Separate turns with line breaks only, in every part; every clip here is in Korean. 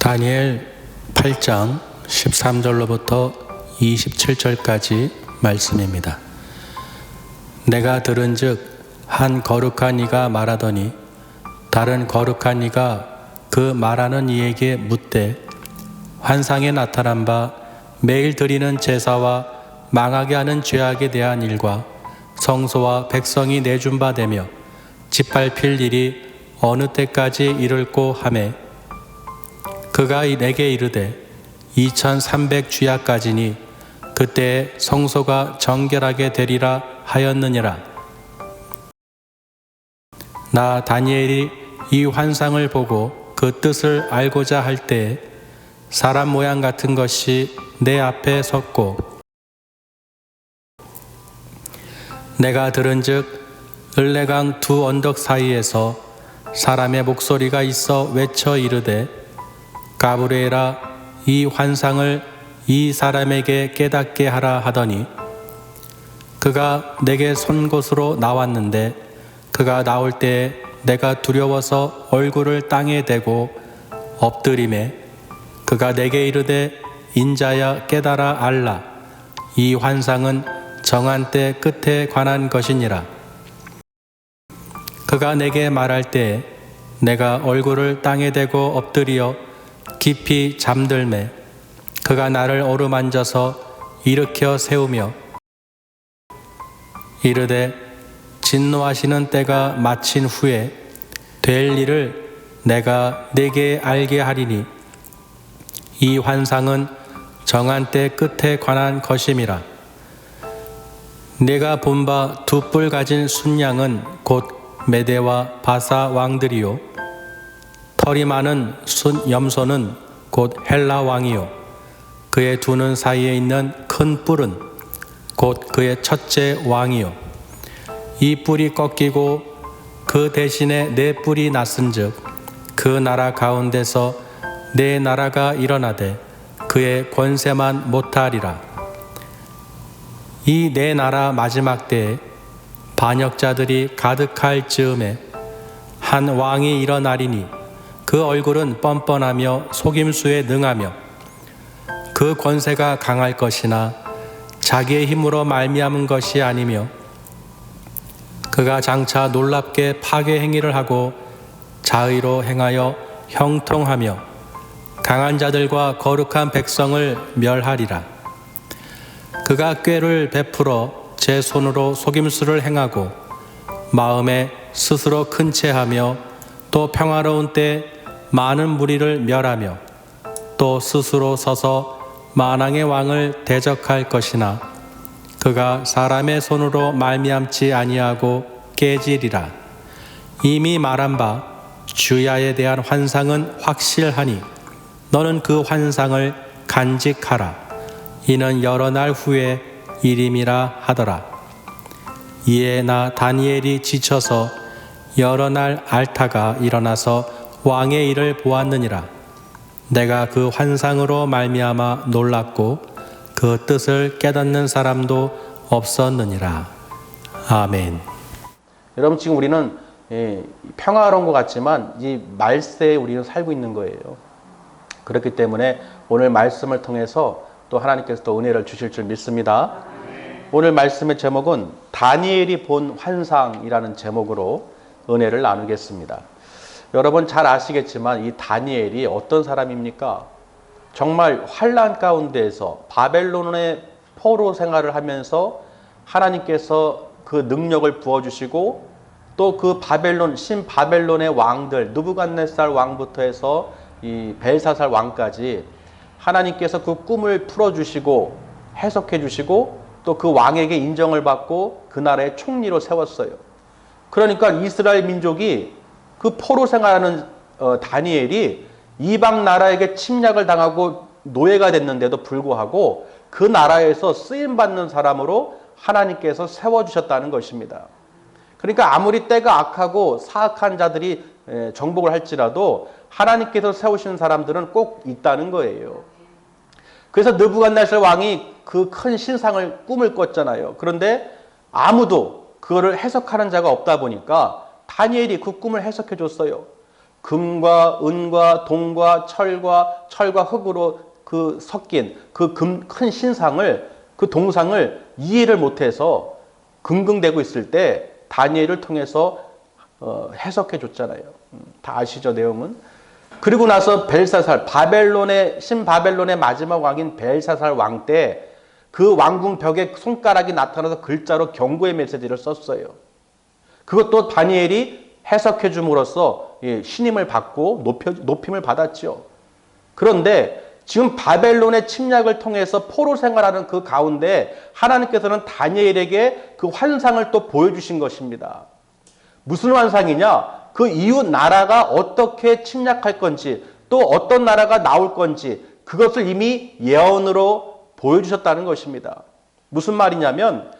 다니엘 8장 13절로부터 27절까지 말씀입니다. 내가 들은즉 한 거룩한 이가 말하더니 다른 거룩한 이가 그 말하는 이에게 묻되 환상에 나타난 바 매일 드리는 제사와 망하게 하는 죄악에 대한 일과 성소와 백성이 내준 바 되며 짓밟힐 일이 어느 때까지 이를꼬 하매 그가 내게 이르되 2300 주야까지니 그때 성소가 정결하게 되리라 하였느니라. 나 다니엘이 이 환상을 보고 그 뜻을 알고자 할 때에 사람 모양 같은 것이 내 앞에 섰고 내가 들은즉 을레강 두 언덕 사이에서 사람의 목소리가 있어 외쳐 이르되 가브리엘아 이 환상을 이 사람에게 깨닫게 하라 하더니 그가 내게 선 곳으로 나왔는데 그가 나올 때에 내가 두려워서 얼굴을 땅에 대고 엎드리매 그가 내게 이르되 인자야 깨달아 알라 이 환상은 정한 때 끝에 관한 것이니라. 그가 내게 말할 때에 내가 얼굴을 땅에 대고 엎드리어 깊이 잠들매 그가 나를 어루만져서 일으켜 세우며 이르되 진노하시는 때가 마친 후에 될 일을 내가 네게 알게 하리니 이 환상은 정한 때 끝에 관한 것임이라. 내가 본 바 두 뿔 가진 순양은 곧 메대와 바사 왕들이요 털이 많은 염소는 곧 헬라 왕이요 그의 두 눈 사이에 있는 큰 뿔은 곧 그의 첫째 왕이요 이 뿔이 꺾이고 그 대신에 네 뿔이 났은즉 그 나라 가운데서 네 나라가 일어나되 그의 권세만 못하리라. 이 네 나라 마지막 때에 반역자들이 가득할 즈음에 한 왕이 일어나리니 그 얼굴은 뻔뻔하며 속임수에 능하며 그 권세가 강할 것이나 자기의 힘으로 말미암은 것이 아니며 그가 장차 놀랍게 파괴 행위를 하고 자의로 행하여 형통하며 강한 자들과 거룩한 백성을 멸하리라. 그가 꾀를 베풀어 제 손으로 속임수를 행하고 마음에 스스로 큰 채하며 또 평화로운 때 많은 무리를 멸하며 또 스스로 서서 만왕의 왕을 대적할 것이나 그가 사람의 손으로 말미암지 아니하고 깨지리라. 이미 말한 바 주야에 대한 환상은 확실하니 너는 그 환상을 간직하라. 이는 여러 날 후에 일임이라 하더라. 이에 나 다니엘이 지쳐서 여러 날 앓다가 일어나서 왕의 일을 보았느니라. 내가 그 환상으로 말미암아 놀랐고 그 뜻을 깨닫는 사람도 없었느니라. 아멘.
여러분 지금 우리는 평화로운 것 같지만 이 말세에 우리는 살고 있는 거예요. 그렇기 때문에 오늘 말씀을 통해서 또 하나님께서 또 은혜를 주실 줄 믿습니다. 오늘 말씀의 제목은 다니엘이 본 환상이라는 제목으로 은혜를 나누겠습니다. 여러분 잘 아시겠지만 이 다니엘이 어떤 사람입니까? 정말 환난 가운데에서 바벨론의 포로 생활을 하면서 하나님께서 그 능력을 부어주시고 또 그 바벨론, 신바벨론의 왕들, 느부갓네살 왕부터 해서 이 벨사살 왕까지 하나님께서 그 꿈을 풀어주시고 해석해 주시고 또 그 왕에게 인정을 받고 그 나라의 총리로 세웠어요. 그러니까 이스라엘 민족이 그 포로 생활하는 다니엘이 이방 나라에게 침략을 당하고 노예가 됐는데도 불구하고 그 나라에서 쓰임받는 사람으로 하나님께서 세워주셨다는 것입니다. 그러니까 아무리 때가 악하고 사악한 자들이 정복을 할지라도 하나님께서 세우시는 사람들은 꼭 있다는 거예요. 그래서 느부갓네살 왕이 그 큰 신상을 꿈을 꿨잖아요. 그런데 아무도 그거를 해석하는 자가 없다 보니까 다니엘이 그 꿈을 해석해 줬어요. 금과 은과 동과 철과 흙으로 그 섞인 그 큰 신상을, 그 동상을 이해를 못해서 긍긍대고 있을 때 다니엘을 통해서 해석해 줬잖아요. 다 아시죠, 내용은? 그리고 나서 벨사살, 신바벨론의 마지막 왕인 벨사살 왕 때 그 왕궁 벽에 손가락이 나타나서 글자로 경고의 메시지를 썼어요. 그것도 다니엘이 해석해 줌으로써 신임을 받고 높임을 받았죠. 그런데 지금 바벨론의 침략을 통해서 포로 생활하는 그 가운데 하나님께서는 다니엘에게 그 환상을 또 보여주신 것입니다. 무슨 환상이냐? 그 이웃 나라가 어떻게 침략할 건지, 또 어떤 나라가 나올 건지, 그것을 이미 예언으로 보여주셨다는 것입니다. 무슨 말이냐면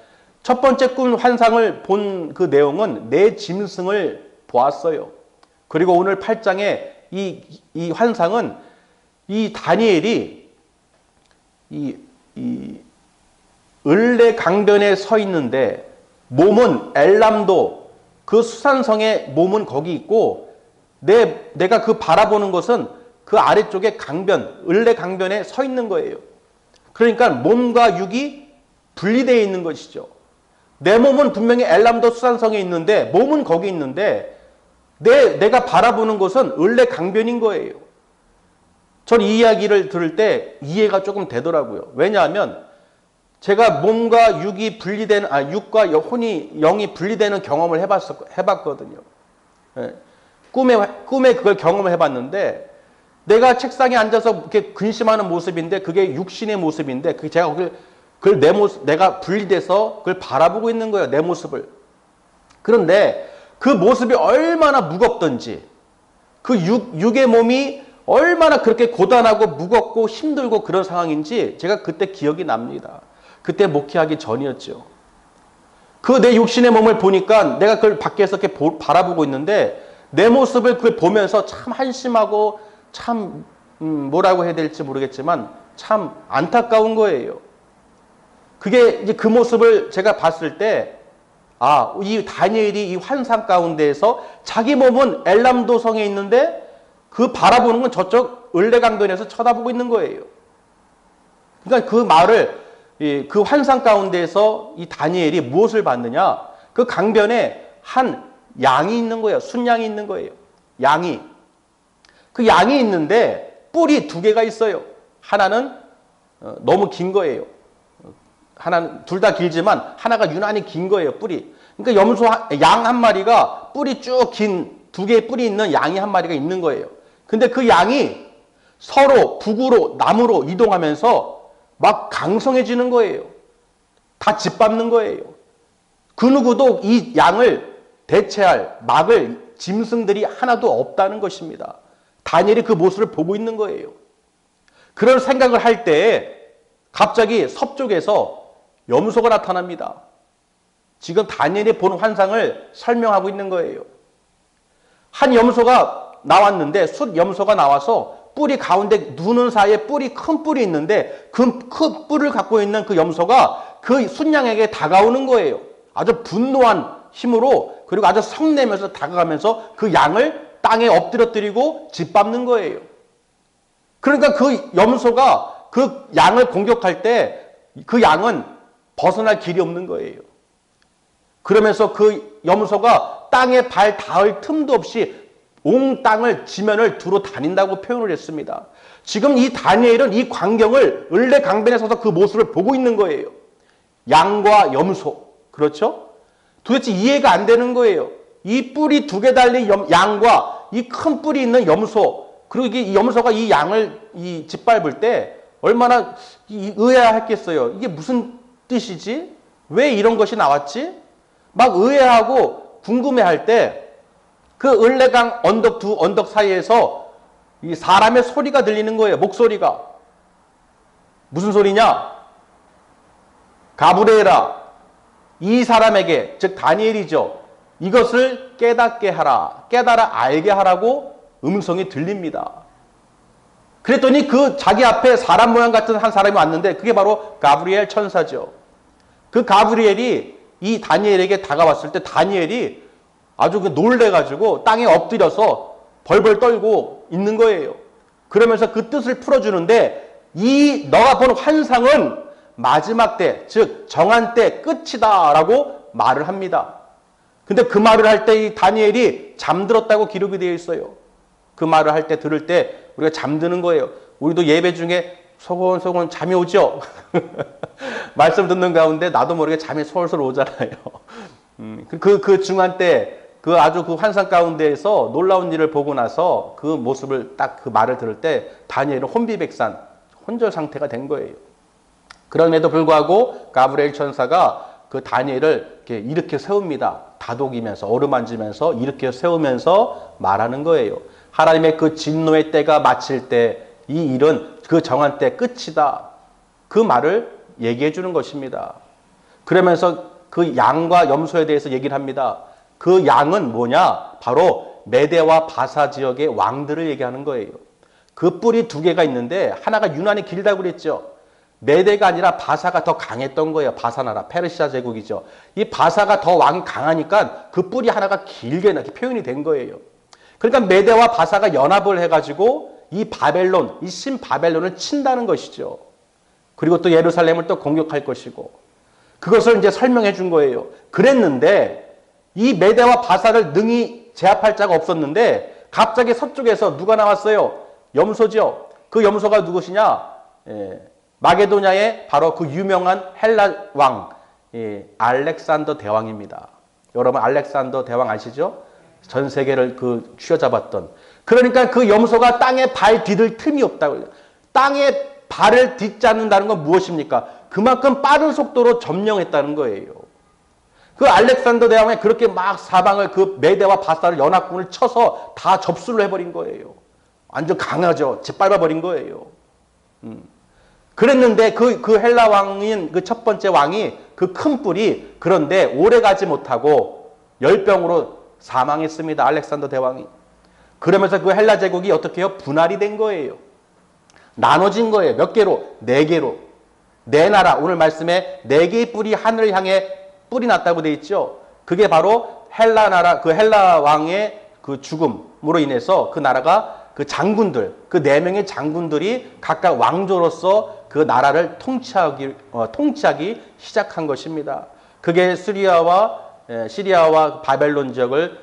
첫 번째 꿈 환상을 본 그 내용은 내 짐승을 보았어요. 그리고 오늘 8장에 이 환상은 이 다니엘이 이 을레 강변에 서 있는데 몸은 엘람도, 그 수산성의 몸은 거기 있고 내가 그 바라보는 것은 그 아래쪽에 강변, 을레 강변에 서 있는 거예요. 그러니까 몸과 육이 분리되어 있는 것이죠. 내 몸은 분명히 엘람도 수산성에 있는데 몸은 거기 있는데 내가 바라보는 것은 을레 강변인 거예요. 전 이 이야기를 들을 때 이해가 조금 되더라고요. 왜냐하면 제가 몸과 육이 분리되는, 육과 영이 분리되는 경험을 해봤거든요. 꿈에 그걸 경험을 해봤는데 내가 책상에 앉아서 이렇게 근심하는 모습인데 그게 육신의 모습인데 제가 그걸 내가 분리돼서 그걸 바라보고 있는 거예요. 내 모습을. 그런데 그 모습이 얼마나 무겁던지, 그 육의 몸이 얼마나 그렇게 고단하고 무겁고 힘들고 그런 상황인지 제가 그때 기억이 납니다. 그때 목회하기 전이었죠. 그 내 육신의 몸을 보니까 내가 그걸 밖에서 이렇게 바라보고 있는데 내 모습을 그걸 보면서 참 한심하고 참 뭐라고 해야 될지 모르겠지만 참 안타까운 거예요. 그게 이제 그 모습을 제가 봤을 때 이 다니엘이 이 환상 가운데에서 자기 몸은 엘람도 성에 있는데 그 바라보는 건 저쪽 을레강변에서 쳐다보고 있는 거예요. 그러니까 그 말을 그 환상 가운데에서 이 다니엘이 무엇을 봤느냐? 그 강변에 한 양이 있는 거예요. 순양이 있는 거예요. 양이. 그 양이 있는데 뿔이 두 개가 있어요. 하나는 너무 긴 거예요. 하나는 둘 다 길지만 하나가 유난히 긴 거예요. 뿔이. 그러니까 양 한 마리가 뿔이 쭉 긴 두 개의 뿔이 있는 양이 한 마리가 있는 거예요. 근데 그 양이 서로 북으로 남으로 이동하면서 막 강성해지는 거예요. 다 짓밟는 거예요. 그 누구도 이 양을 대체할 막을 짐승들이 하나도 없다는 것입니다. 다니엘이 그 모습을 보고 있는 거예요. 그런 생각을 할 때에 갑자기 섭쪽에서 염소가 나타납니다. 지금 다니엘이 본 환상을 설명하고 있는 거예요. 한 염소가 나왔는데 숫 염소가 나와서 뿔이 가운데 누는 사이에 큰 뿔이 있는데 그 큰 뿔을 갖고 있는 그 염소가 그 순양에게 다가오는 거예요. 아주 분노한 힘으로, 그리고 아주 성내면서 다가가면서 그 양을 땅에 엎드려뜨리고 짓밟는 거예요. 그러니까 그 염소가 그 양을 공격할 때 그 양은 벗어날 길이 없는 거예요. 그러면서 그 염소가 땅에 발 닿을 틈도 없이 온 땅을 지면을 두루 다닌다고 표현을 했습니다. 지금 이 다니엘은 이 광경을 을레 강변에 서서 그 모습을 보고 있는 거예요. 양과 염소. 그렇죠? 도대체 이해가 안 되는 거예요. 이 뿔이 두 개 달린 양과 이 큰 뿔이 있는 염소, 그리고 이 염소가 이 양을 짓밟을 때 얼마나 의아했겠어요. 이게 무슨 뜻이지? 왜 이런 것이 나왔지? 막 의아하고 궁금해할 때 그 을레강 두 언덕 사이에서 이 사람의 소리가 들리는 거예요. 목소리가. 무슨 소리냐? 가브리엘아, 이 사람에게, 즉 다니엘이죠, 이것을 깨닫게 하라, 깨달아 알게 하라고 음성이 들립니다. 그랬더니 그 자기 앞에 사람 모양 같은 한 사람이 왔는데 그게 바로 가브리엘 천사죠. 그 가브리엘이 이 다니엘에게 다가왔을 때 다니엘이 아주 놀래가지고 땅에 엎드려서 벌벌 떨고 있는 거예요. 그러면서 그 뜻을 풀어주는데 이 너가 본 환상은 마지막 때, 즉 정한 때 끝이다 라고 말을 합니다. 근데 그 말을 할 때 이 다니엘이 잠들었다고 기록이 되어 있어요. 그 말을 할 때 들을 때 우리가 잠드는 거예요. 우리도 예배 중에 소곤소곤 잠이 오죠? 말씀 듣는 가운데 나도 모르게 잠이 솔솔 오잖아요. 그 중한 때 그 아주 그 환상 가운데에서 놀라운 일을 보고 나서 그 모습을 딱 그 말을 들을 때 다니엘은 혼비백산, 혼절 상태가 된 거예요. 그럼에도 불구하고 가브리엘 천사가 그 다니엘을 이렇게 세웁니다. 다독이면서 어루만지면서 이렇게 세우면서 말하는 거예요. 하나님의 그 진노의 때가 마칠 때 이 일은 그 정한 때 끝이다. 그 말을 얘기해 주는 것입니다. 그러면서 그 양과 염소에 대해서 얘기를 합니다. 그 양은 뭐냐? 바로 메대와 바사 지역의 왕들을 얘기하는 거예요. 그 뿔이 두 개가 있는데 하나가 유난히 길다고 그랬죠. 메대가 아니라 바사가 더 강했던 거예요. 바사 나라, 페르시아 제국이죠. 이 바사가 더 왕이 강하니까 그 뿔이 하나가 길게 이렇게 표현이 된 거예요. 그러니까 메대와 바사가 연합을 해가지고 이 바벨론, 이 신바벨론을 친다는 것이죠. 그리고 또 예루살렘을 또 공격할 것이고 그것을 이제 설명해 준 거예요. 그랬는데 이 메대와 바사를 능히 제압할 자가 없었는데 갑자기 서쪽에서 누가 나왔어요? 염소죠. 그 염소가 누구시냐? 마게도냐의 바로 그 유명한 헬라 왕 알렉산더 대왕입니다. 여러분 알렉산더 대왕 아시죠? 전 세계를 그 쥐어잡았던. 그러니까 그 염소가 땅에 발 디딜 틈이 없다고. 땅에 발을 딛지 않는다는 건 무엇입니까? 그만큼 빠른 속도로 점령했다는 거예요. 그 알렉산더 대왕이 그렇게 막 사방을 그 메대와 바사를 연합군을 쳐서 다 접수를 해버린 거예요. 완전 강하죠. 짓밟아버린 거예요. 그랬는데 그 헬라 왕인 그 첫 번째 왕이 그 큰 뿔이 그런데 오래 가지 못하고 열병으로 사망했습니다. 알렉산더 대왕이. 그러면서 그 헬라 제국이 어떻게 해요? 분할이 된 거예요. 나눠진 거예요. 몇 개로? 네 개로. 네 나라. 오늘 말씀에 네 개의 뿔이 하늘을 향해 뿔이 났다고 돼 있죠. 그게 바로 헬라 나라, 그 헬라 왕의 그 죽음으로 인해서 그 나라가 그 장군들, 그 네 명의 장군들이 각각 왕조로서 그 나라를 통치하기 시작한 것입니다. 그게 시리아와 바벨론 지역을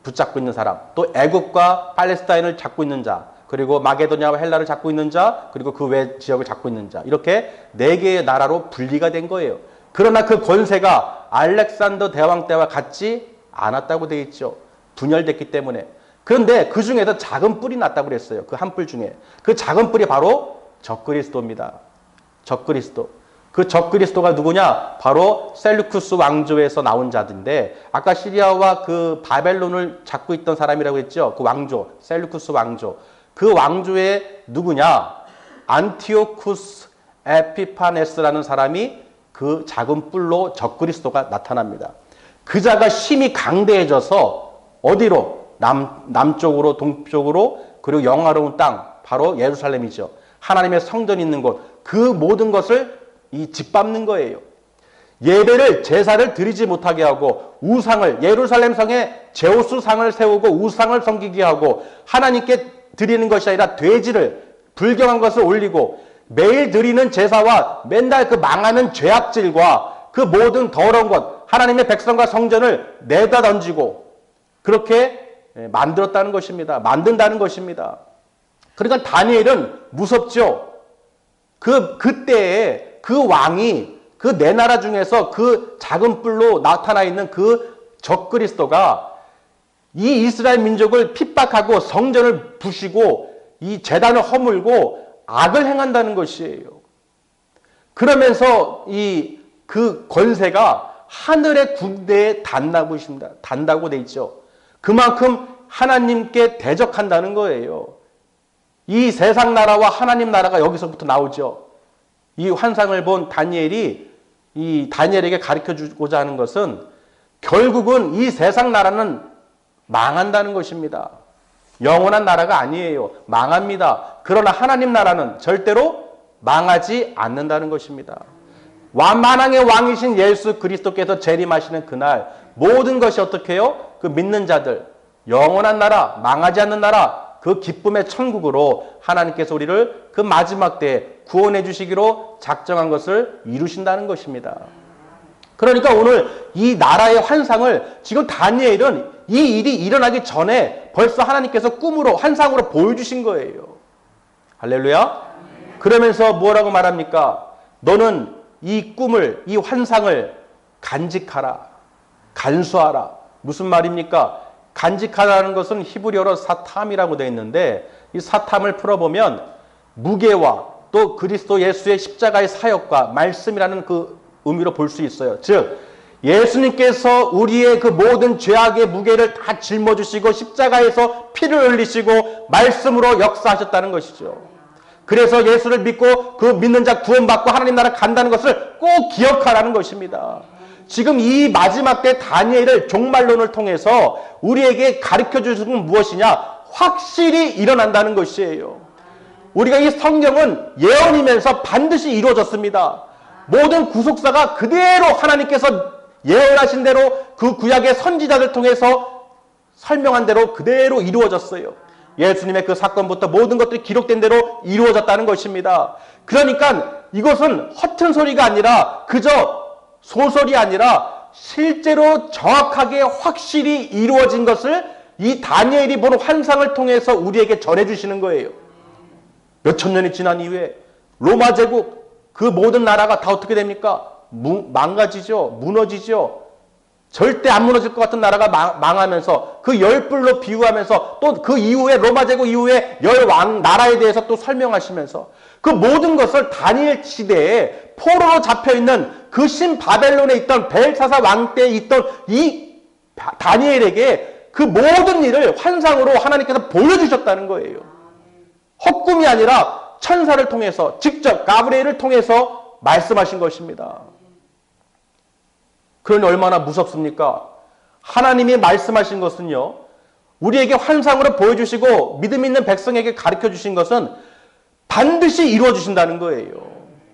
붙잡고 있는 사람, 또 애국과 팔레스타인을 잡고 있는 자, 그리고 마게도냐와 헬라를 잡고 있는 자, 그리고 그 외 지역을 잡고 있는 자, 이렇게 네 개의 나라로 분리가 된 거예요. 그러나 그 권세가 알렉산더 대왕 때와 같지 않았다고 되어 있죠. 분열됐기 때문에. 그런데 그 중에서 작은 뿔이 났다고 그랬어요. 그 한 뿔 중에. 그 작은 뿔이 바로 적그리스도입니다. 적그리스도. 그 적그리스도가 누구냐? 바로 셀루쿠스 왕조에서 나온 자인데 아까 시리아와 그 바벨론을 잡고 있던 사람이라고 했죠. 그 왕조, 셀루쿠스 왕조. 그 왕조의 누구냐? 안티오쿠스 에피파네스라는 사람이 그 작은 뿔로 적그리스도가 나타납니다. 그 자가 힘이 강대해져서 어디로? 남쪽으로, 동쪽으로, 그리고 영화로운 땅, 바로 예루살렘이죠. 하나님의 성전이 있는 곳, 그 모든 것을 짓밟는 거예요. 예배를, 제사를 드리지 못하게 하고 우상을, 예루살렘 성에 제우스상을 세우고 우상을 섬기게 하고 하나님께 드리는 것이 아니라 돼지를, 불경한 것을 올리고 매일 드리는 제사와 맨날 그 망하는 죄악질과 그 모든 더러운 것, 하나님의 백성과 성전을 내다 던지고 그렇게 만들었다는 것입니다. 만든다는 것입니다. 그러니까 다니엘은 무섭죠. 그때에 그 왕이 그 네 나라 중에서 그 작은 뿔로 나타나 있는 그 적그리스도가 이 이스라엘 민족을 핍박하고 성전을 부시고 이 제단을 허물고 악을 행한다는 것이에요. 그러면서 그 권세가 하늘의 군대에 단다고 있습니다. 단다고 돼 있죠. 그만큼 하나님께 대적한다는 거예요. 이 세상 나라와 하나님 나라가 여기서부터 나오죠. 이 환상을 본 다니엘이 이 다니엘에게 가르쳐 주고자 하는 것은 결국은 이 세상 나라는 망한다는 것입니다. 영원한 나라가 아니에요. 망합니다. 그러나 하나님 나라는 절대로 망하지 않는다는 것입니다. 만왕의 왕이신 예수 그리스도께서 재림하시는 그날 모든 것이 어떻게 해요? 그 믿는 자들, 영원한 나라, 망하지 않는 나라, 그 기쁨의 천국으로 하나님께서 우리를 그 마지막 때에 구원해 주시기로 작정한 것을 이루신다는 것입니다. 그러니까 오늘 이 나라의 환상을 지금 다니엘은 이 일이 일어나기 전에 벌써 하나님께서 꿈으로 환상으로 보여주신 거예요. 할렐루야. 그러면서 뭐라고 말합니까? 너는 이 꿈을, 이 환상을 간직하라, 간수하라. 무슨 말입니까? 간직하라는 것은 히브리어로 사탐이라고 되어 있는데 이 사탐을 풀어보면 무게와 또 그리스도 예수의 십자가의 사역과 말씀이라는 그 의미로 볼 수 있어요. 즉 예수님께서 우리의 그 모든 죄악의 무게를 다 짊어지시고 십자가에서 피를 흘리시고 말씀으로 역사하셨다는 것이죠. 그래서 예수를 믿고 그 믿는 자 구원받고 하나님 나라 간다는 것을 꼭 기억하라는 것입니다. 지금 이 마지막 때 다니엘을 종말론을 통해서 우리에게 가르쳐 주신 건 무엇이냐? 확실히 일어난다는 것이에요. 우리가 이 성경은 예언이면서 반드시 이루어졌습니다. 모든 구속사가 그대로 하나님께서 예언하신 대로 그 구약의 선지자들 통해서 설명한 대로 그대로 이루어졌어요. 예수님의 그 사건부터 모든 것들이 기록된 대로 이루어졌다는 것입니다. 그러니까 이것은 허튼 소리가 아니라 그저 소설이 아니라 실제로 정확하게 확실히 이루어진 것을 이 다니엘이 본 환상을 통해서 우리에게 전해주시는 거예요. 몇천 년이 지난 이후에 로마 제국 그 모든 나라가 다 어떻게 됩니까? 망가지죠. 무너지죠. 절대 안 무너질 것 같은 나라가 망하면서 그 열불로 비유하면서 또 그 이후에 로마 제국 이후에 열왕 나라에 대해서 또 설명하시면서 그 모든 것을 다니엘 시대에 포로로 잡혀있는 그 신바벨론에 있던 벨사사 왕 때에 있던 이 다니엘에게 그 모든 일을 환상으로 하나님께서 보여주셨다는 거예요. 헛꿈이 아니라 천사를 통해서 직접 가브리엘을 통해서 말씀하신 것입니다. 그러니 얼마나 무섭습니까? 하나님이 말씀하신 것은요, 우리에게 환상으로 보여주시고 믿음 있는 백성에게 가르쳐 주신 것은 반드시 이루어 주신다는 거예요.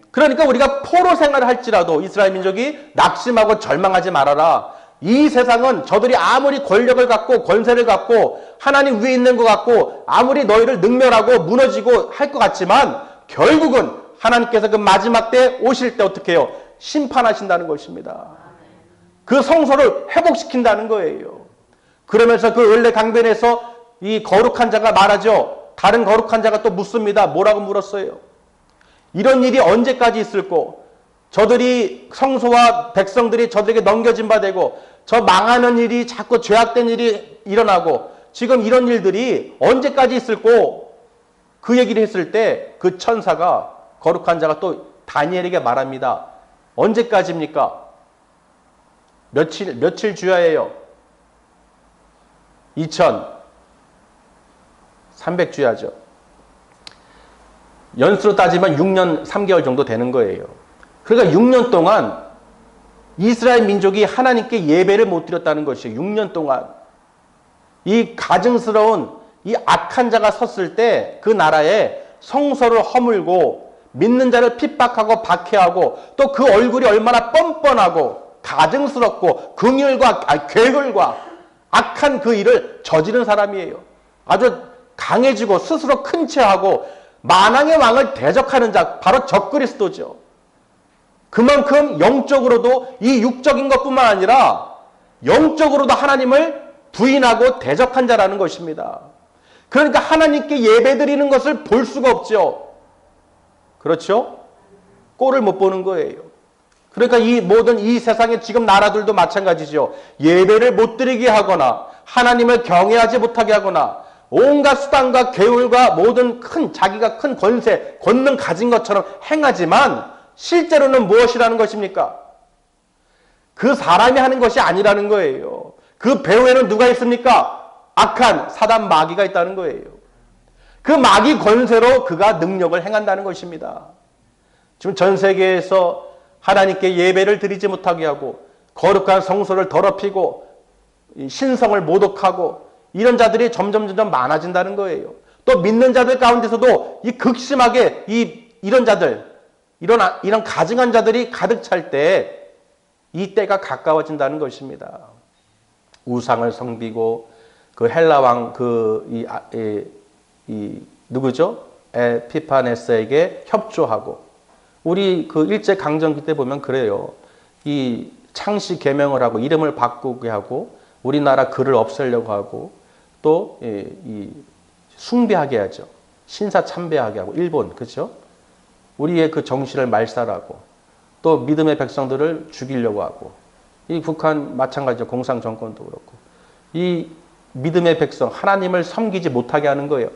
그러니까 우리가 포로 생활을 할지라도 이스라엘 민족이 낙심하고 절망하지 말아라. 이 세상은 저들이 아무리 권력을 갖고 권세를 갖고 하나님 위에 있는 것 같고 아무리 너희를 능멸하고 무너지고 할 것 같지만 결국은 하나님께서 그 마지막 때 오실 때 어떻게 해요? 심판하신다는 것입니다. 그 성소를 회복시킨다는 거예요. 그러면서 그 을레 강변에서 이 거룩한 자가 말하죠. 다른 거룩한 자가 또 묻습니다. 뭐라고 물었어요? 이런 일이 언제까지 있을꼬? 저들이 성소와 백성들이 저들에게 넘겨진 바 되고 저 망하는 일이 자꾸 죄악된 일이 일어나고 지금 이런 일들이 언제까지 있을꼬? 그 얘기를 했을 때 그 천사가 거룩한 자가 또 다니엘에게 말합니다. 언제까지입니까? 며칠 주야예요? 2300주야죠. 연수로 따지면 6년 3개월 정도 되는 거예요. 그러니까 6년 동안 이스라엘 민족이 하나님께 예배를 못 드렸다는 것이에요. 6년 동안. 이 가증스러운 이 악한 자가 섰을 때 그 나라에 성소를 허물고 믿는 자를 핍박하고 박해하고 또 그 얼굴이 얼마나 뻔뻔하고 가증스럽고 긍휼과 괴글과 악한 그 일을 저지른 사람이에요. 아주 강해지고 스스로 큰 체하고 만왕의 왕을 대적하는 자, 바로 적그리스도죠. 그만큼 영적으로도 이 육적인 것뿐만 아니라 영적으로도 하나님을 부인하고 대적한 자라는 것입니다. 그러니까 하나님께 예배드리는 것을 볼 수가 없죠. 그렇죠? 꼴을 못 보는 거예요. 그러니까 이 모든 이 세상의 지금 나라들도 마찬가지죠. 예배를 못 드리게 하거나 하나님을 경외하지 못하게 하거나 온갖 수단과 계율과 모든 자기가 큰 권세, 권능 가진 것처럼 행하지만 실제로는 무엇이라는 것입니까? 그 사람이 하는 것이 아니라는 거예요. 그 배후에는 누가 있습니까? 악한 사단 마귀가 있다는 거예요. 그 마귀 권세로 그가 능력을 행한다는 것입니다. 지금 전 세계에서 하나님께 예배를 드리지 못하게 하고 거룩한 성소를 더럽히고 신성을 모독하고 이런 자들이 점점 많아진다는 거예요. 또 믿는 자들 가운데서도 이 극심하게 이런 자들, 이런 가증한 자들이 가득 찰 때 이 때가 가까워진다는 것입니다. 우상을 섬기고 그 헬라 왕 누구죠? 에피파네스에게 협조하고 우리 그 일제 강점기 때 보면 그래요. 이 창씨 개명을 하고 이름을 바꾸게 하고 우리나라 글을 없애려고 하고 또 이 숭배하게 하죠. 신사 참배하게 하고 일본 그렇죠? 우리의 그 정신을 말살하고 또 믿음의 백성들을 죽이려고 하고 이 북한 마찬가지죠. 공산 정권도 그렇고 이 믿음의 백성 하나님을 섬기지 못하게 하는 거예요.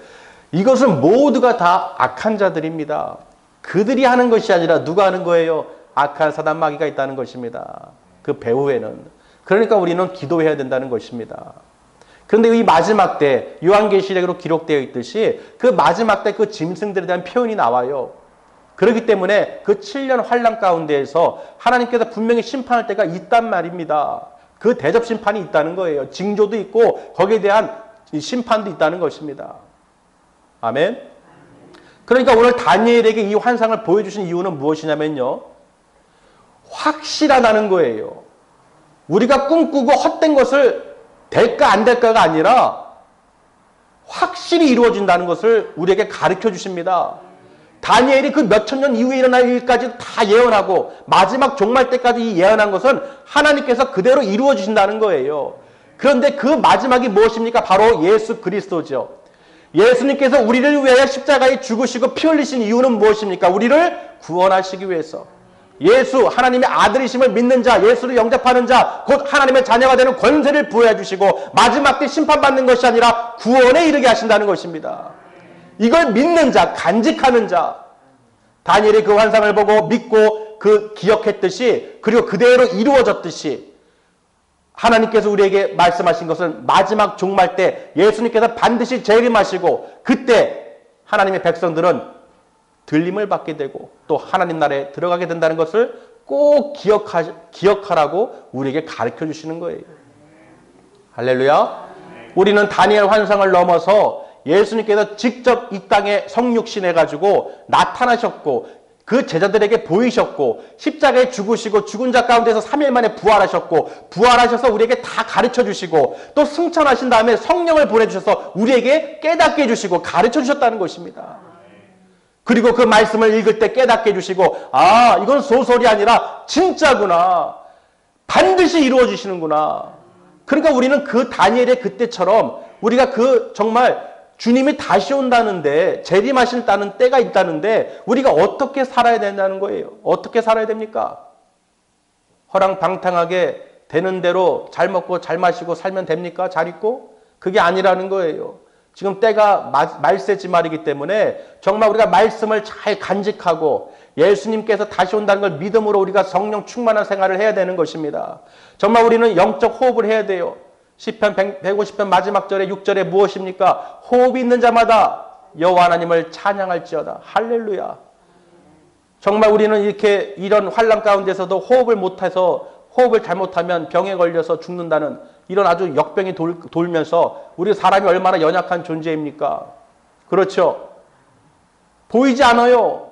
이것은 모두가 다 악한 자들입니다. 그들이 하는 것이 아니라 누가 하는 거예요? 악한 사단 마귀가 있다는 것입니다. 그 배후에는. 그러니까 우리는 기도해야 된다는 것입니다. 그런데 이 마지막 때 요한계시록으로 기록되어 있듯이 그 마지막 때 그 짐승들에 대한 표현이 나와요. 그렇기 때문에 그 7년 환란 가운데에서 하나님께서 분명히 심판할 때가 있단 말입니다. 그 대접 심판이 있다는 거예요. 징조도 있고 거기에 대한 심판도 있다는 것입니다. 아멘. 그러니까 오늘 다니엘에게 이 환상을 보여주신 이유는 무엇이냐면요. 확실하다는 거예요. 우리가 꿈꾸고 헛된 것을 될까 안 될까가 아니라 확실히 이루어진다는 것을 우리에게 가르쳐 주십니다. 다니엘이 그 몇천 년 이후에 일어날 일까지 다 예언하고 마지막 종말 때까지 예언한 것은 하나님께서 그대로 이루어 주신다는 거예요. 그런데 그 마지막이 무엇입니까? 바로 예수 그리스도죠. 예수님께서 우리를 위하여 십자가에 죽으시고 피 흘리신 이유는 무엇입니까? 우리를 구원하시기 위해서. 예수 하나님의 아들이심을 믿는 자, 예수를 영접하는 자, 곧 하나님의 자녀가 되는 권세를 부여해 주시고 마지막 때 심판받는 것이 아니라 구원에 이르게 하신다는 것입니다. 이걸 믿는 자, 간직하는 자, 다니엘이 그 환상을 보고 믿고 그 기억했듯이 그리고 그대로 이루어졌듯이 하나님께서 우리에게 말씀하신 것은 마지막 종말 때 예수님께서 반드시 재림하시고 그때 하나님의 백성들은 들림을 받게 되고 또 하나님 나라에 들어가게 된다는 것을 꼭 기억하라고 우리에게 가르쳐 주시는 거예요. 할렐루야. 우리는 다니엘 환상을 넘어서 예수님께서 직접 이 땅에 성육신해가지고 나타나셨고 그 제자들에게 보이셨고 십자가에 죽으시고 죽은 자 가운데서 3일 만에 부활하셨고 부활하셔서 우리에게 다 가르쳐 주시고 또 승천하신 다음에 성령을 보내주셔서 우리에게 깨닫게 해주시고 가르쳐 주셨다는 것입니다. 그리고 그 말씀을 읽을 때 깨닫게 해주시고 아 이건 소설이 아니라 진짜구나. 반드시 이루어지시는구나. 그러니까 우리는 그 다니엘의 그때처럼 우리가 그 정말 주님이 다시 온다는데 재림하신다는 때가 있다는데 우리가 어떻게 살아야 된다는 거예요. 어떻게 살아야 됩니까? 허랑방탕하게 되는 대로 잘 먹고 잘 마시고 살면 됩니까? 잘 있고? 그게 아니라는 거예요. 지금 때가 말세지 말이기 때문에 정말 우리가 말씀을 잘 간직하고 예수님께서 다시 온다는 걸 믿음으로 우리가 성령 충만한 생활을 해야 되는 것입니다. 정말 우리는 영적 호흡을 해야 돼요. 시편 150편 마지막 절에 6절에 무엇입니까? 호흡이 있는 자마다 여호와 하나님을 찬양할지어다. 할렐루야. 정말 우리는 이렇게 이런 환난 가운데서도 호흡을 못해서 호흡을 잘못하면 병에 걸려서 죽는다는 이런 아주 역병이 돌면서 우리 사람이 얼마나 연약한 존재입니까? 그렇죠? 보이지 않아요.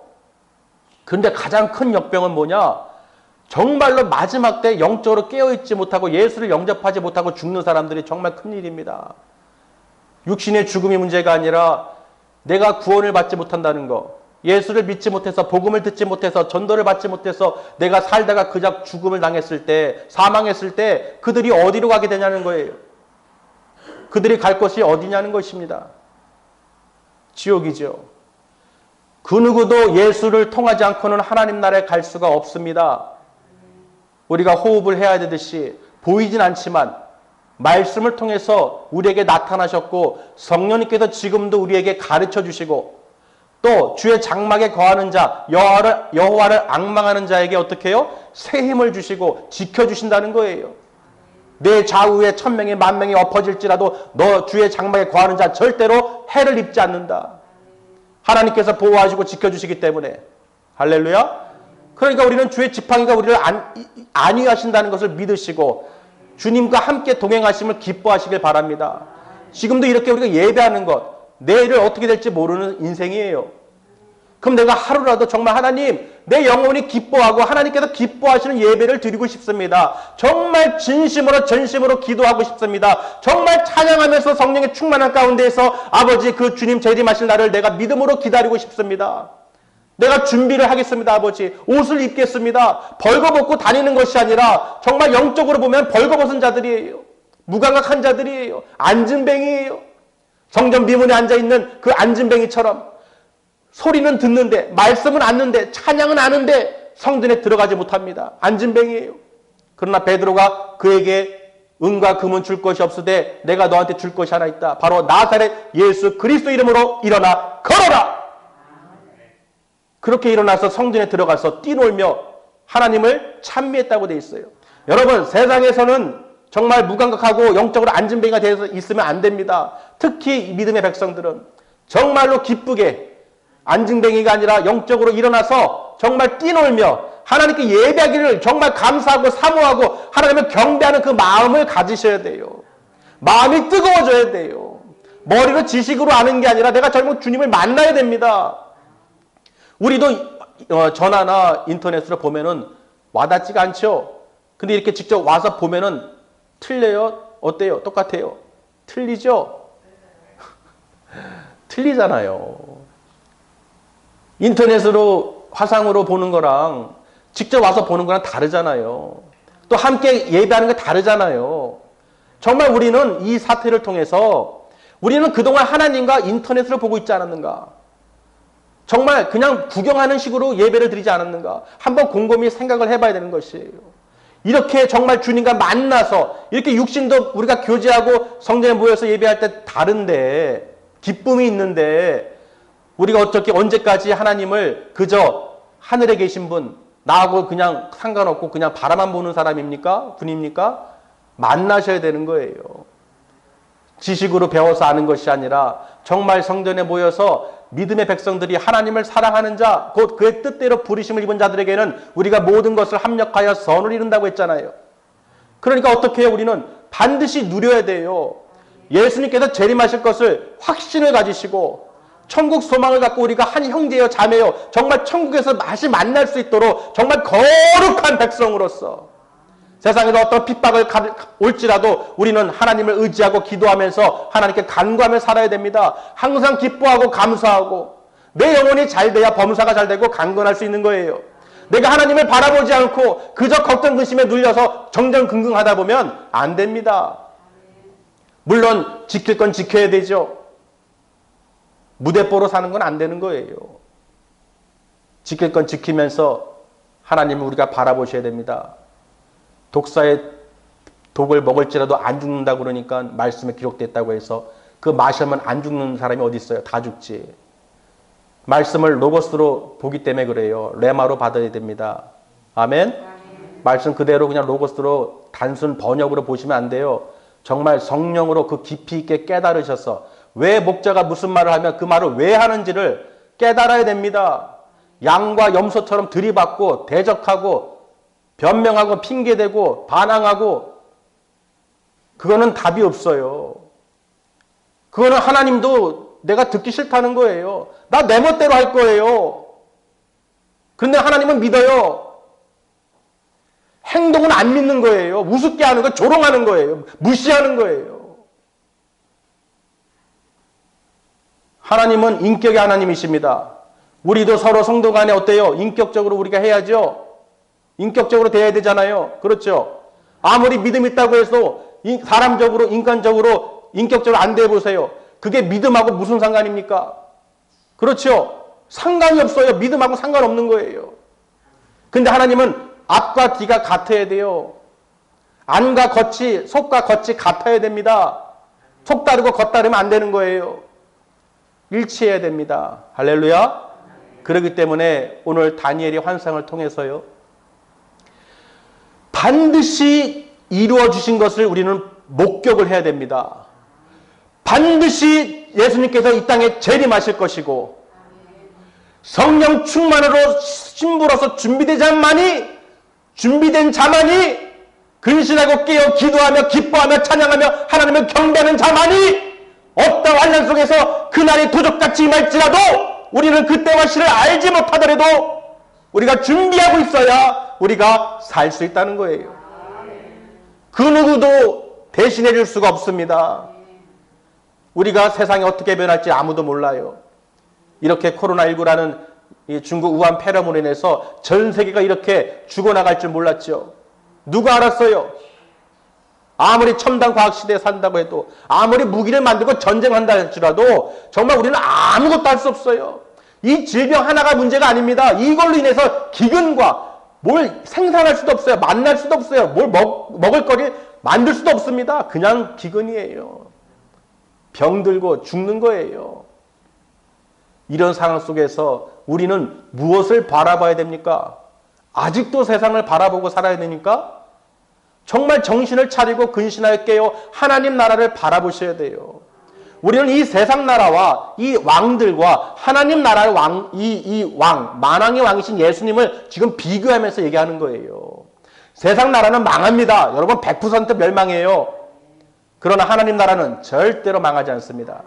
그런데 가장 큰 역병은 뭐냐? 정말로 마지막 때 영적으로 깨어있지 못하고 예수를 영접하지 못하고 죽는 사람들이 정말 큰일입니다. 육신의 죽음이 문제가 아니라 내가 구원을 받지 못한다는 거, 예수를 믿지 못해서 복음을 듣지 못해서 전도를 받지 못해서 내가 살다가 그저 죽음을 당했을 때 사망했을 때 그들이 어디로 가게 되냐는 거예요. 그들이 갈 곳이 어디냐는 것입니다. 지옥이죠. 그 누구도 예수를 통하지 않고는 하나님 나라에 갈 수가 없습니다. 우리가 호흡을 해야 되듯이 보이진 않지만 말씀을 통해서 우리에게 나타나셨고 성령님께서 지금도 우리에게 가르쳐 주시고 또 주의 장막에 거하는 자 여호와를 앙망하는 자에게 어떻게 해요? 새 힘을 주시고 지켜주신다는 거예요. 내 좌우에 1000명이 10,000명이 엎어질지라도 너 주의 장막에 거하는 자 절대로 해를 입지 않는다. 하나님께서 보호하시고 지켜주시기 때문에. 할렐루야. 그러니까 우리는 주의 지팡이가 우리를 안위하신다는 것을 믿으시고 주님과 함께 동행하심을 기뻐하시길 바랍니다. 지금도 이렇게 우리가 예배하는 것, 내일을 어떻게 될지 모르는 인생이에요. 그럼 내가 하루라도 정말 하나님, 내 영혼이 기뻐하고 하나님께서 기뻐하시는 예배를 드리고 싶습니다. 정말 진심으로 전심으로 기도하고 싶습니다. 정말 찬양하면서 성령의 충만한 가운데에서 아버지 그 주님 재림하실 날을 내가 믿음으로 기다리고 싶습니다. 내가 준비를 하겠습니다. 아버지 옷을 입겠습니다. 벌거벗고 다니는 것이 아니라 정말 영적으로 보면 벌거벗은 자들이에요. 무감각한 자들이에요. 안진뱅이에요. 성전 비문에 앉아있는 그 안진뱅이처럼 소리는 듣는데 말씀은 아는데 찬양은 아는데 성전에 들어가지 못합니다. 안진뱅이에요. 그러나 베드로가 그에게 은과 금은 줄 것이 없으되 내가 너한테 줄 것이 하나 있다. 바로 나사렛 예수 그리스도 이름으로 일어나 걸어라. 그렇게 일어나서 성전에 들어가서 뛰놀며 하나님을 찬미했다고 되어 있어요. 여러분 세상에서는 정말 무감각하고 영적으로 안진뱅이가 되어서 있으면 안 됩니다. 특히 믿음의 백성들은 정말로 기쁘게 안진뱅이가 아니라 영적으로 일어나서 정말 뛰놀며 하나님께 예배하기를 정말 감사하고 사모하고 하나님을 경배하는 그 마음을 가지셔야 돼요. 마음이 뜨거워져야 돼요. 머리로 지식으로 아는 게 아니라 내가 정말 주님을 만나야 됩니다. 우리도 전화나 인터넷으로 보면은 와닿지가 않죠. 근데 이렇게 직접 와서 보면은 틀려요? 어때요? 똑같아요? 틀리죠? 틀리잖아요. 인터넷으로 화상으로 보는 거랑 직접 와서 보는 거랑 다르잖아요. 또 함께 예배하는 게 다르잖아요. 정말 우리는 이 사태를 통해서 우리는 그동안 하나님과 인터넷으로 보고 있지 않았는가? 정말 그냥 구경하는 식으로 예배를 드리지 않았는가? 한번 곰곰이 생각을 해봐야 되는 것이에요. 이렇게 정말 주님과 만나서 이렇게 육신도 우리가 교제하고 성전에 모여서 예배할 때 다른데 기쁨이 있는데 우리가 어떻게 언제까지 하나님을 그저 하늘에 계신 분 나하고 그냥 상관없고 그냥 바라만 보는 사람입니까? 분입니까? 만나셔야 되는 거예요. 지식으로 배워서 아는 것이 아니라 정말 성전에 모여서 믿음의 백성들이 하나님을 사랑하는 자, 곧 그의 뜻대로 부르심을 입은 자들에게는 우리가 모든 것을 합력하여 선을 이룬다고 했잖아요. 그러니까 어떻게 해요? 우리는 반드시 누려야 돼요. 예수님께서 재림하실 것을 확신을 가지시고 천국 소망을 갖고 우리가 한 형제요 자매요 정말 천국에서 다시 만날 수 있도록 정말 거룩한 백성으로서 세상에서 어떤 핍박을 올지라도 우리는 하나님을 의지하고 기도하면서 하나님께 간구하며 살아야 됩니다. 항상 기뻐하고 감사하고 내 영혼이 잘 돼야 범사가 잘 되고 강건할 수 있는 거예요. 내가 하나님을 바라보지 않고 그저 걱정 근심에 눌려서 정정긍긍하다 보면 안 됩니다. 물론 지킬 건 지켜야 되죠. 무대뽀로 사는 건 안 되는 거예요. 지킬 건 지키면서 하나님을 우리가 바라보셔야 됩니다. 독사의 독을 먹을지라도 안 죽는다 그러니까 말씀에 기록됐다고 해서 그 마시면 안 죽는 사람이 어디 있어요? 다 죽지. 말씀을 로고스로 보기 때문에 그래요. 레마로 받아야 됩니다. 아멘? 말씀 그대로 그냥 로고스로 단순 번역으로 보시면 안 돼요. 정말 성령으로 그 깊이 있게 깨달으셔서 왜 목자가 무슨 말을 하면 그 말을 왜 하는지를 깨달아야 됩니다. 양과 염소처럼 들이받고 대적하고 변명하고 핑계대고 반항하고 그거는 답이 없어요. 그거는 하나님도 내가 듣기 싫다는 거예요. 나 내 멋대로 할 거예요. 그런데 하나님은 믿어요. 행동은 안 믿는 거예요. 우습게 하는 거, 조롱하는 거예요. 무시하는 거예요. 하나님은 인격의 하나님이십니다. 우리도 서로 성도 간에 어때요? 인격적으로 우리가 해야죠. 인격적으로 돼야 되잖아요. 그렇죠? 아무리 믿음 있다고 해서 사람적으로, 인간적으로, 인격적으로 안 돼 보세요. 그게 믿음하고 무슨 상관입니까? 그렇죠? 상관이 없어요. 믿음하고 상관없는 거예요. 근데 하나님은 앞과 뒤가 같아야 돼요. 안과 겉이, 속과 겉이 같아야 됩니다. 속 다르고 겉 다르면 안 되는 거예요. 일치해야 됩니다. 할렐루야. 그렇기 때문에 오늘 다니엘의 환상을 통해서요. 반드시 이루어 주신 것을 우리는 목격을 해야 됩니다. 반드시 예수님께서 이 땅에 재림하실 것이고 성령 충만으로 신부로서 준비된 자만이 근신하고 깨어 기도하며 기뻐하며 찬양하며 하나님을 경배하는 자만이 어떤 환란 속에서 그날이 도적같이 임할지라도 우리는 그때와 시를 알지 못하더라도 우리가 준비하고 있어야 우리가 살 수 있다는 거예요. 그 누구도 대신해 줄 수가 없습니다. 우리가 세상이 어떻게 변할지 아무도 몰라요. 이렇게 코로나19라는 이 중국 우한 폐렴으로 인해서 전 세계가 이렇게 죽어나갈 줄 몰랐죠. 누가 알았어요? 아무리 첨단 과학 시대에 산다고 해도, 아무리 무기를 만들고 전쟁한다 할지라도 정말 우리는 아무것도 할 수 없어요. 이 질병 하나가 문제가 아닙니다. 이걸로 인해서 기근과 뭘 생산할 수도 없어요. 만날 수도 없어요. 뭘 먹을 거리 만들 수도 없습니다. 그냥 기근이에요. 병들고 죽는 거예요. 이런 상황 속에서 우리는 무엇을 바라봐야 됩니까? 아직도 세상을 바라보고 살아야 되니까 정말 정신을 차리고 근신하여 깨어 하나님 나라를 바라보셔야 돼요. 우리는 이 세상 나라와 이 왕들과 하나님 나라의 만왕의 왕이신 예수님을 지금 비교하면서 얘기하는 거예요. 세상 나라는 망합니다. 여러분 100% 멸망해요. 그러나 하나님 나라는 절대로 망하지 않습니다.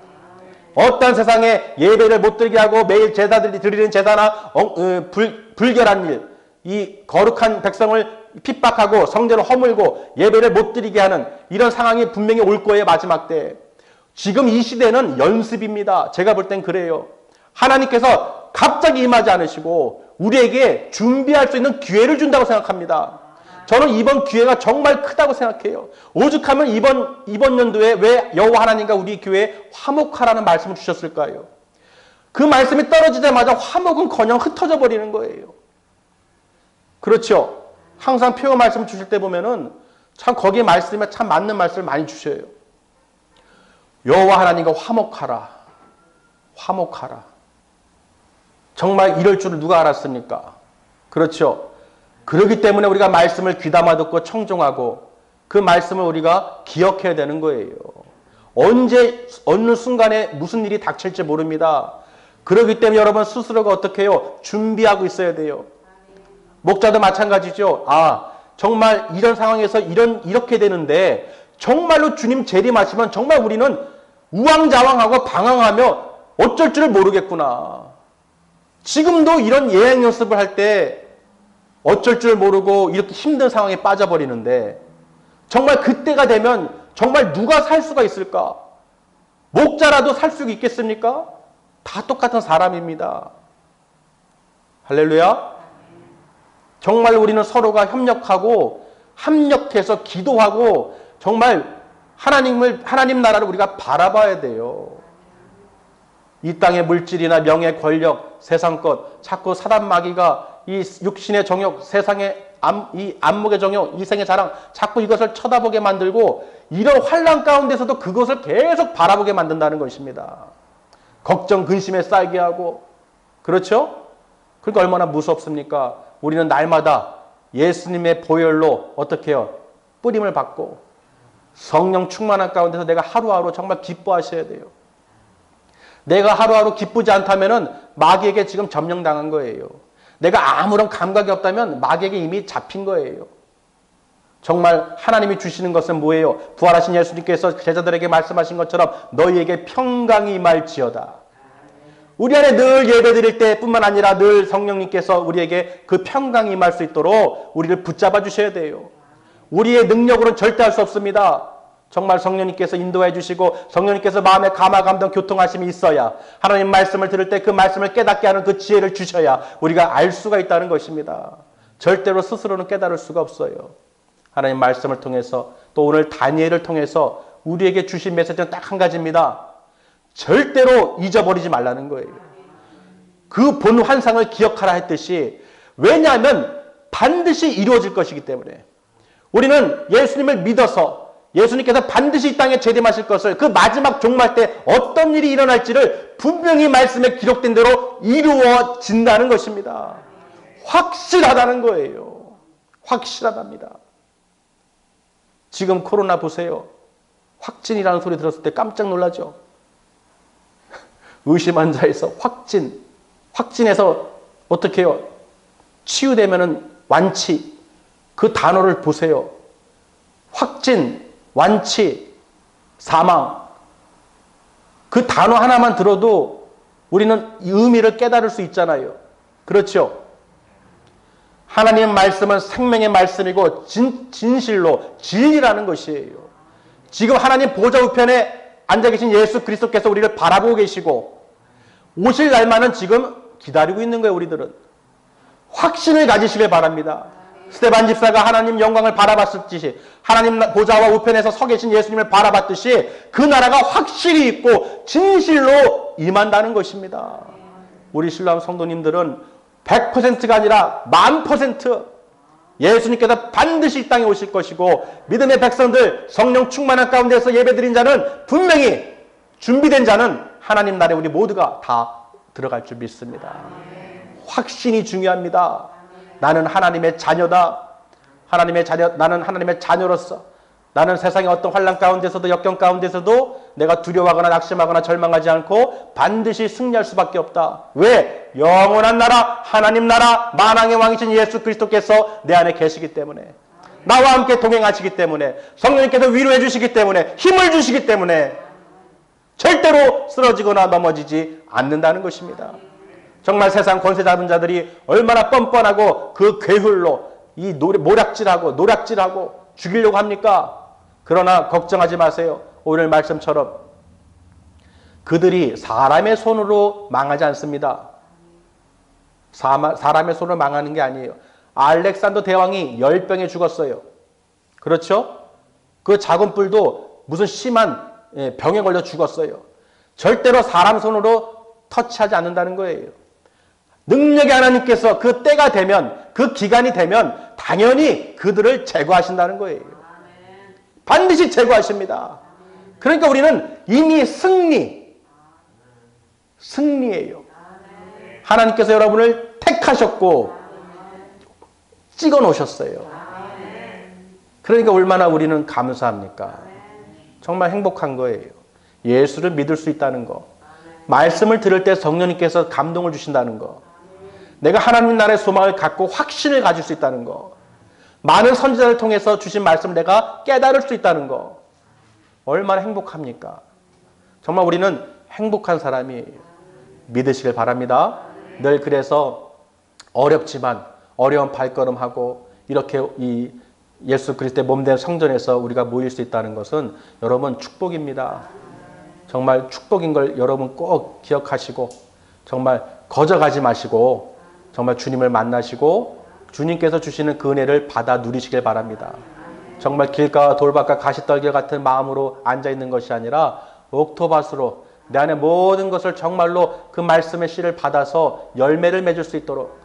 어떤 세상에 예배를 못 드리게 하고 매일 제사들이 드리는 제사나 불결한 일, 이 거룩한 백성을 핍박하고 성전을 허물고 예배를 못 드리게 하는 이런 상황이 분명히 올 거예요. 마지막 때. 지금 이 시대는 연습입니다. 제가 볼 땐 그래요. 하나님께서 갑자기 임하지 않으시고 우리에게 준비할 수 있는 기회를 준다고 생각합니다. 저는 이번 기회가 정말 크다고 생각해요. 오죽하면 이번 연도에 왜 여호와 하나님과 우리 교회에 화목하라는 말씀을 주셨을까요? 그 말씀이 떨어지자마자 화목은커녕 흩어져 버리는 거예요. 그렇죠? 항상 표어 말씀 주실 때 보면은 참 거기에 말씀에 참 맞는 말씀을 많이 주셔요. 여호와 하나님과 화목하라. 화목하라. 정말 이럴 줄을 누가 알았습니까? 그렇죠? 그렇기 때문에 우리가 말씀을 귀담아 듣고 청종하고 그 말씀을 우리가 기억해야 되는 거예요. 언제 어느 순간에 무슨 일이 닥칠지 모릅니다. 그렇기 때문에 여러분 스스로가 어떻게 해요? 준비하고 있어야 돼요. 목자도 마찬가지죠. 정말 이런 상황에서 이렇게 되는데 정말로 주님 재림하시면 정말 우리는 우왕좌왕하고 방황하며 어쩔 줄을 모르겠구나. 지금도 이런 예행 연습을 할 때 어쩔 줄 모르고 이렇게 힘든 상황에 빠져버리는데 정말 그때가 되면 정말 누가 살 수가 있을까? 목자라도 살 수 있겠습니까? 다 똑같은 사람입니다. 할렐루야. 정말 우리는 서로가 협력하고 합력해서 기도하고 정말 하나님 나라를 우리가 바라봐야 돼요. 이 땅의 물질이나 명예, 권력, 세상 것 자꾸 사단 마귀가 이 육신의 정욕, 세상의 이 안목의 정욕, 이생의 자랑 자꾸 이것을 쳐다보게 만들고 이런 환난 가운데서도 그것을 계속 바라보게 만든다는 것입니다. 걱정, 근심에 쌓이게 하고 그렇죠? 그러니까 얼마나 무섭습니까? 우리는 날마다 예수님의 보혈로 어떻게 해요? 뿌림을 받고 성령 충만한 가운데서 내가 하루하루 정말 기뻐하셔야 돼요. 내가 하루하루 기쁘지 않다면은 마귀에게 지금 점령당한 거예요. 내가 아무런 감각이 없다면 마귀에게 이미 잡힌 거예요. 정말 하나님이 주시는 것은 뭐예요? 부활하신 예수님께서 제자들에게 말씀하신 것처럼 너희에게 평강이 임할지어다. 우리 안에 늘 예배드릴 때뿐만 아니라 늘 성령님께서 우리에게 그 평강이 임할 수 있도록 우리를 붙잡아 주셔야 돼요. 우리의 능력으로는 절대 할 수 없습니다. 정말 성령님께서 인도해 주시고 성령님께서 마음에 감화, 감동, 교통하심이 있어야 하나님 말씀을 들을 때 그 말씀을 깨닫게 하는 그 지혜를 주셔야 우리가 알 수가 있다는 것입니다. 절대로 스스로는 깨달을 수가 없어요. 하나님 말씀을 통해서 또 오늘 다니엘을 통해서 우리에게 주신 메시지는 딱 한 가지입니다. 절대로 잊어버리지 말라는 거예요. 그 본 환상을 기억하라 했듯이 왜냐하면 반드시 이루어질 것이기 때문에 우리는 예수님을 믿어서 예수님께서 반드시 이 땅에 재림하실 것을 그 마지막 종말 때 어떤 일이 일어날지를 분명히 말씀에 기록된 대로 이루어진다는 것입니다. 확실하다는 거예요. 확실하답니다. 지금 코로나 보세요. 확진이라는 소리 들었을 때 깜짝 놀라죠. 의심 환자에서 확진해서 어떻게 해요? 치유되면은 완치. 그 단어를 보세요. 확진, 완치, 사망. 그 단어 하나만 들어도 우리는 이 의미를 깨달을 수 있잖아요. 그렇죠? 하나님의 말씀은 생명의 말씀이고 진실로 진리라는 것이에요. 지금 하나님 보좌 우편에 앉아 계신 예수 그리스도께서 우리를 바라보고 계시고 오실 날만은 지금 기다리고 있는 거예요. 우리들은 확신을 가지시길 바랍니다. 스데반 집사가 하나님 영광을 바라봤듯이 하나님 보좌와 우편에서 서 계신 예수님을 바라봤듯이 그 나라가 확실히 있고 진실로 임한다는 것입니다. 우리 신랑 성도님들은 100%가 아니라 1000% 예수님께서 반드시 이 땅에 오실 것이고 믿음의 백성들 성령 충만한 가운데서 예배드린 자는 분명히 준비된 자는 하나님 나라에 우리 모두가 다 들어갈 줄 믿습니다. 확신이 중요합니다. 나는 하나님의 자녀다. 나는 하나님의 자녀로서 나는 세상의 어떤 환난 가운데서도 역경 가운데서도 내가 두려워하거나 낙심하거나 절망하지 않고 반드시 승리할 수밖에 없다. 왜? 영원한 나라, 하나님 나라, 만왕의 왕이신 예수 그리스도께서 내 안에 계시기 때문에, 나와 함께 동행하시기 때문에, 성령님께서 위로해 주시기 때문에, 힘을 주시기 때문에 절대로 쓰러지거나 넘어지지 않는다는 것입니다. 정말 세상 권세 잡은 자들이 얼마나 뻔뻔하고 그 괴hul로 이 노략질하고 죽이려고 합니까? 그러나 걱정하지 마세요. 오늘 말씀처럼 그들이 사람의 손으로 망하지 않습니다. 사람의 손으로 망하는 게 아니에요. 알렉산더 대왕이 열병에 죽었어요. 그렇죠? 그 작은 뿔도 무슨 심한 병에 걸려 죽었어요. 절대로 사람 손으로 터치하지 않는다는 거예요. 능력의 하나님께서 그 때가 되면, 그 기간이 되면 당연히 그들을 제거하신다는 거예요. 반드시 제거하십니다. 그러니까 우리는 이미 승리예요. 하나님께서 여러분을 택하셨고 찍어 놓으셨어요. 그러니까 얼마나 우리는 감사합니까? 정말 행복한 거예요. 예수를 믿을 수 있다는 거. 말씀을 들을 때 성령님께서 감동을 주신다는 거. 내가 하나님 나라의 소망을 갖고 확신을 가질 수 있다는 거. 많은 선지자를 통해서 주신 말씀을 내가 깨달을 수 있다는 거. 얼마나 행복합니까? 정말 우리는 행복한 사람이에요. 믿으시길 바랍니다. 늘 그래서 어렵지만 어려운 발걸음하고 이렇게 이 예수 그리스도의 몸된 성전에서 우리가 모일 수 있다는 것은 여러분 축복입니다. 정말 축복인 걸 여러분 꼭 기억하시고 정말 거저가지 마시고 정말 주님을 만나시고 주님께서 주시는 그 은혜를 받아 누리시길 바랍니다. 정말 길가와 돌밭과 가시떨길 같은 마음으로 앉아있는 것이 아니라 옥토밭으로 내 안에 모든 것을 정말로 그 말씀의 씨를 받아서 열매를 맺을 수 있도록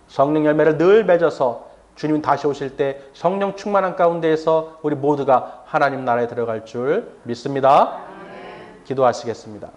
성령 열매를 늘 맺어서 주님 다시 오실 때 성령 충만한 가운데에서 우리 모두가 하나님 나라에 들어갈 줄 믿습니다. 기도하시겠습니다.